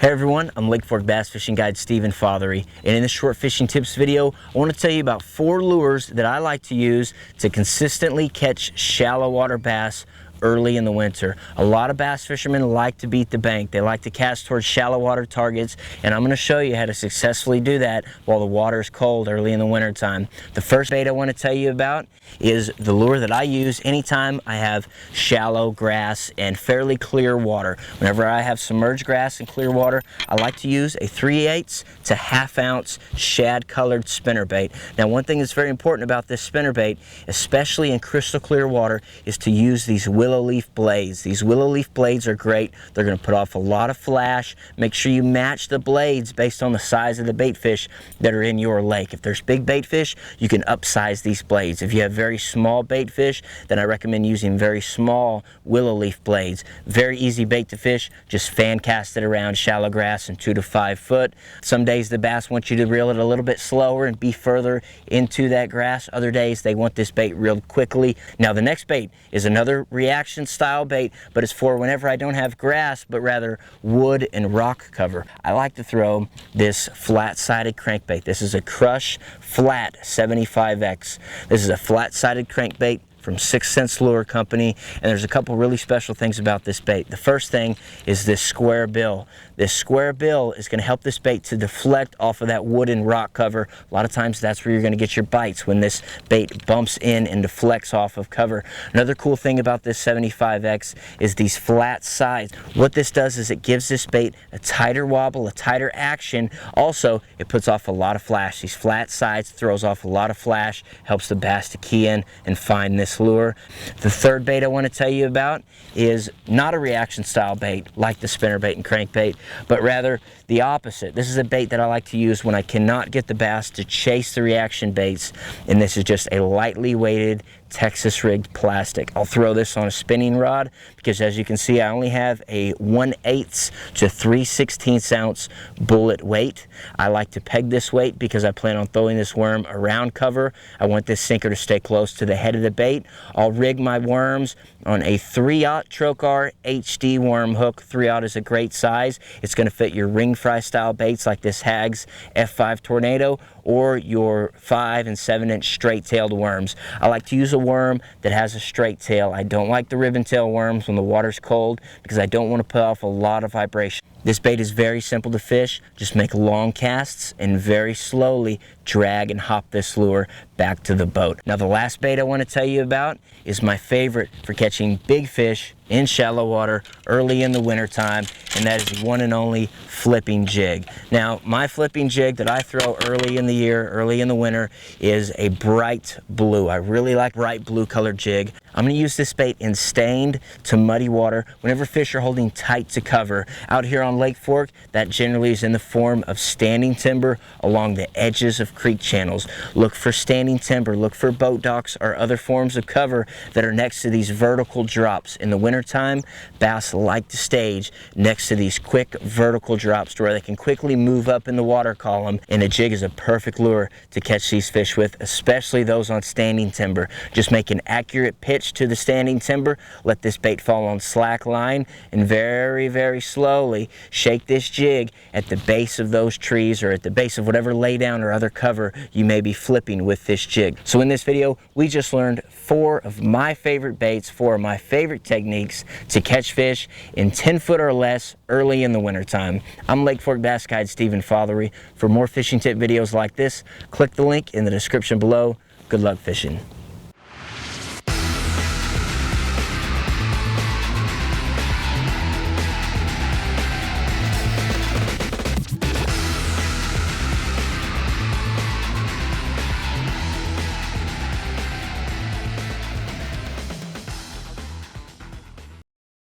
Hey everyone, I'm Lake Fork Bass Fishing Guide Stephen Fothery, and in this short fishing tips video, I want to tell you about 4 lures that I like to use to consistently catch shallow water bass early in the winter. A lot of bass fishermen like to beat the bank. They like to cast towards shallow water targets, and I'm going to show you how to successfully do that while the water is cold early in the winter time. The first bait I want to tell you about is the lure that I use anytime I have shallow grass and fairly clear water. Whenever I have submerged grass and clear water, I like to use a 3/8 to 1/2 ounce shad colored spinnerbait. Now, one thing that's very important about this spinnerbait, especially in crystal clear water, is to use these willow leaf blades. These willow leaf blades are great. They're going to put off a lot of flash. Make sure you match the blades based on the size of the bait fish that are in your lake. If there's big bait fish, you can upsize these blades. If you have very small bait fish, then I recommend using very small willow leaf blades. Very easy bait to fish. Just fan cast it around shallow grass in 2 to 5 foot. Some days the bass want you to reel it a little bit slower and be further into that grass. Other days they want this bait reeled quickly. Now the next bait is another reaction style bait, but it's for whenever I don't have grass but rather wood and rock cover. I like to throw this flat-sided crankbait. This is a Crush Flat 75X. This is a flat-sided crankbait from 6 Sense Lure Company, and there's a couple really special things about this bait. The first thing is this square bill. This square bill is going to help this bait to deflect off of that wood and rock cover. A lot of times that's where you're going to get your bites, when this bait bumps in and deflects off of cover. Another cool thing about this 75X is these flat sides. What this does is it gives this bait a tighter wobble, a tighter action. Also, it puts off a lot of flash. These flat sides throws off a lot of flash, helps the bass to key in and find this lure. The third bait I want to tell you about is not a reaction style bait like the spinnerbait and crankbait, but rather the opposite. This is a bait that I like to use when I cannot get the bass to chase the reaction baits, and this is just a lightly weighted Texas rigged plastic. I'll throw this on a spinning rod because, as you can see, I only have a 1/8 to 3/16 ounce bullet weight. I like to peg this weight because I plan on throwing this worm around cover. I want this sinker to stay close to the head of the bait. I'll rig my worms on a 3/0 Trocar HD worm hook. 3/0 is a great size. It's going to fit your ring fry style baits like this Hags F5 Tornado or your 5 and 7-inch straight-tailed worms. I like to use a worm that has a straight tail. I don't like the ribbon tail worms when the water's cold because I don't want to put off a lot of vibration. This bait is very simple to fish. Just make long casts and very slowly drag and hop this lure back to the boat. Now the last bait I want to tell you about is my favorite for catching big fish in shallow water early in the winter time, and that is the one and only flipping jig. Now my flipping jig that I throw early in the year, early in the winter, is a bright blue. I really like bright blue colored jig. I'm going to use this bait in stained to muddy water whenever fish are holding tight to cover. Out here on Lake Fork, that generally is in the form of standing timber along the edges of creek channels. Look for standing timber, look for boat docks or other forms of cover that are next to these vertical drops. In the wintertime, bass like to stage next to these quick vertical drops to where they can quickly move up in the water column, and a jig is a perfect lure to catch these fish with, especially those on standing timber. Just make an accurate pitch to the standing timber, let this bait fall on slack line, and very, very slowly shake this jig at the base of those trees or at the base of whatever laydown or other cover you may be flipping with this jig. So in this video, we just learned 4 of my favorite baits, 4 of my favorite techniques to catch fish in 10 foot or less early in the wintertime. I'm Lake Fork Bass Guide Stephen Fothery. For more fishing tip videos like this, click the link in the description below. Good luck fishing.